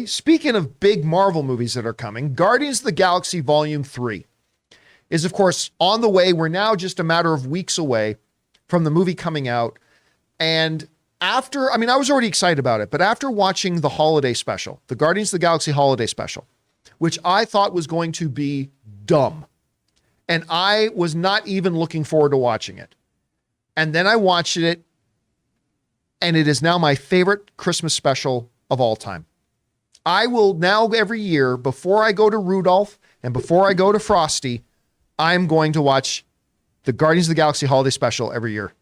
Speaking of big Marvel movies that are coming, Guardians of the Galaxy Volume 3 is, of course, on the way. We're now just a matter of weeks away from the movie coming out. And I was already excited about it, but after watching the holiday special, the Guardians of the Galaxy holiday special, which I thought was going to be dumb, and I was not even looking forward to watching it. And then I watched it, and it is now my favorite Christmas special of all time. I will now every year, before I go to Rudolph and before I go to Frosty, I'm going to watch the Guardians of the Galaxy holiday special every year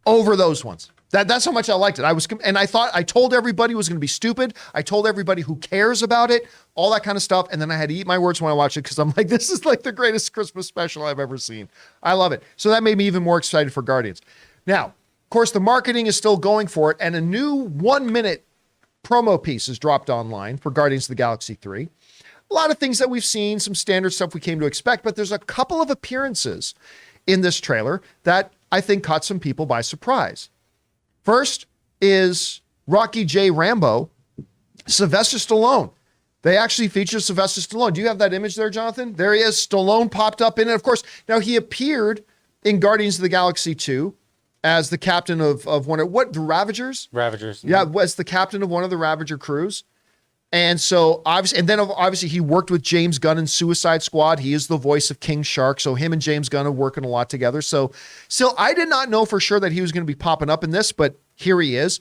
over those ones. That's how much I liked it. I told everybody it was going to be stupid. I told everybody who cares about it, all that kind of stuff. And then I had to eat my words when I watched it because I'm like, this is like the greatest Christmas special I've ever seen. I love it. So that made me even more excited for Guardians. Now, of course, the marketing is still going for it, and a new 1-minute promo piece is dropped online for Guardians of the Galaxy 3. A lot of things that we've seen, some standard stuff we came to expect, but there's a couple of appearances in this trailer that I think caught some people by surprise. First is Rocky J. Rambo, Sylvester Stallone. They actually feature Sylvester Stallone. Do you have that image there, Jonathan? There he is. Stallone popped up in it. Of course, now he appeared in Guardians of the Galaxy 2 as the captain of the Ravagers? Ravagers. Yeah, was the captain of one of the Ravager crews. And so obviously he worked with James Gunn in Suicide Squad. He is the voice of King Shark. So him and James Gunn are working a lot together. So still, I did not know for sure that he was going to be popping up in this, but here he is.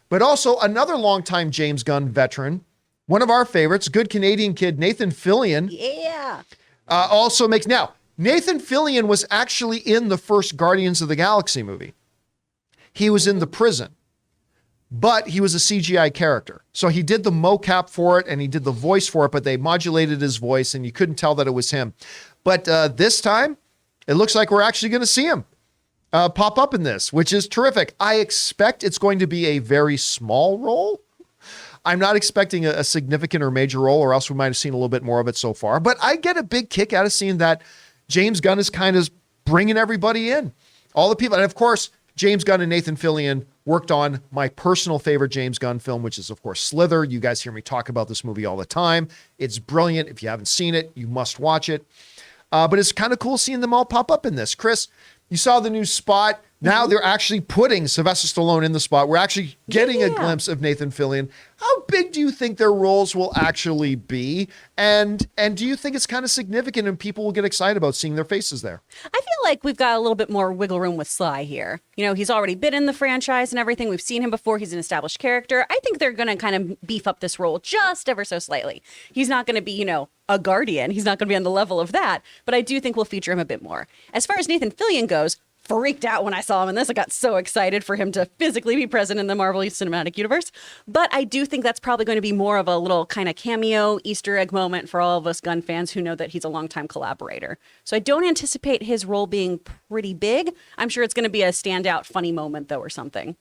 But also another longtime James Gunn veteran, one of our favorites, good Canadian kid, Nathan Fillion. Yeah. Also makes, now, Nathan Fillion was actually in the first Guardians of the Galaxy movie. He was in the prison, but he was a CGI character. So he did the mocap for it and he did the voice for it, but they modulated his voice and you couldn't tell that it was him. But this time, it looks like we're actually going to see him pop up in this, which is terrific. I expect it's going to be a very small role. I'm not expecting a significant or major role, or else we might have seen a little bit more of it so far. But I get a big kick out of seeing that James Gunn is kind of bringing everybody in. All the people, and of course, James Gunn and Nathan Fillion worked on my personal favorite James Gunn film, which is, of course, Slither. You guys hear me talk about this movie all the time. It's brilliant. If you haven't seen it, you must watch it. But it's kind of cool seeing them all pop up in this. Chris, you saw the new spot. Now they're actually putting Sylvester Stallone in the spot. We're actually getting a glimpse of Nathan Fillion. How big do you think their roles will actually be? And do you think it's kind of significant and people will get excited about seeing their faces there? I feel like we've got a little bit more wiggle room with Sly here. You know, he's already been in the franchise and everything. We've seen him before. He's an established character. I think they're going to kind of beef up this role just ever so slightly. He's not going to be, you know, a guardian. He's not going to be on the level of that. But I do think we'll feature him a bit more. As far as Nathan Fillion goes, freaked out when I saw him in this. I got so excited for him to physically be present in the Marvel Cinematic Universe. But I do think that's probably going to be more of a little kind of cameo Easter egg moment for all of us Gunn fans who know that he's a longtime collaborator. So I don't anticipate his role being pretty big. I'm sure it's going to be a standout funny moment, though, or something.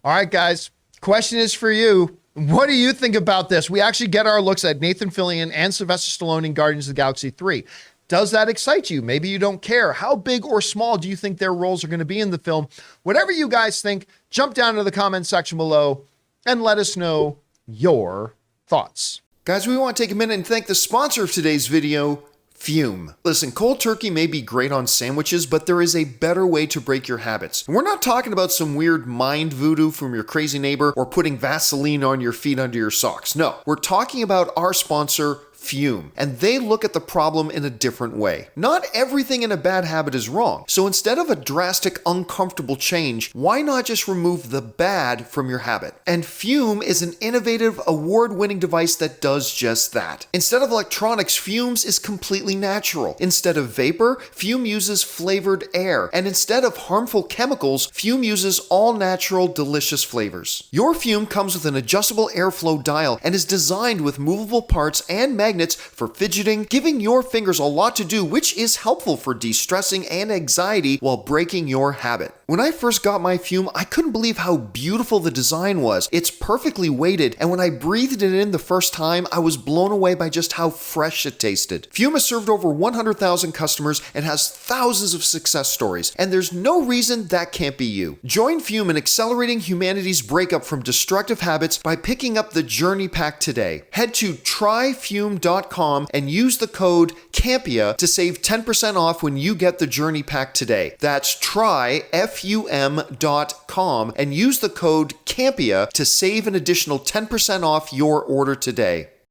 All right, guys. Question is for you. What do you think about this? We actually get our looks at Nathan Fillion and Sylvester Stallone in Guardians of the Galaxy 3. Does that excite you? Maybe you don't care. How big or small do you think their roles are going to be in the film? Whatever you guys think, jump down to the comment section below and let us know your thoughts. Guys, we want to take a minute and thank the sponsor of today's video, Fume. Listen, cold turkey may be great on sandwiches, but there is a better way to break your habits. And we're not talking about some weird mind voodoo from your crazy neighbor or putting Vaseline on your feet under your socks. No, we're talking about our sponsor, Fume, and they look at the problem in a different way. Not everything in a bad habit is wrong, so instead of a drastic, uncomfortable change, why not just remove the bad from your habit? And Fume is an innovative, award-winning device that does just that. Instead of electronics, Fume's is completely natural. Instead of vapor, Fume uses flavored air, and instead of harmful chemicals, Fume uses all-natural, delicious flavors. Your Fume comes with an adjustable airflow dial and is designed with movable parts and magnets for fidgeting, giving your fingers a lot to do, which is helpful for de-stressing and anxiety while breaking your habit. When I first got my Fume, I couldn't believe how beautiful the design was. It's perfectly weighted, and when I breathed it in the first time, I was blown away by just how fresh it tasted. Fume has served over 100,000 customers and has thousands of success stories, and there's no reason that can't be you. Join Fume in accelerating humanity's breakup from destructive habits by picking up the Journey Pack today. Head to tryfume.com and use the code CAMPEA to save 10% off when you get the Journey Pack today. That's tryfum.com and use the code CAMPEA to save an additional 10% off your order today.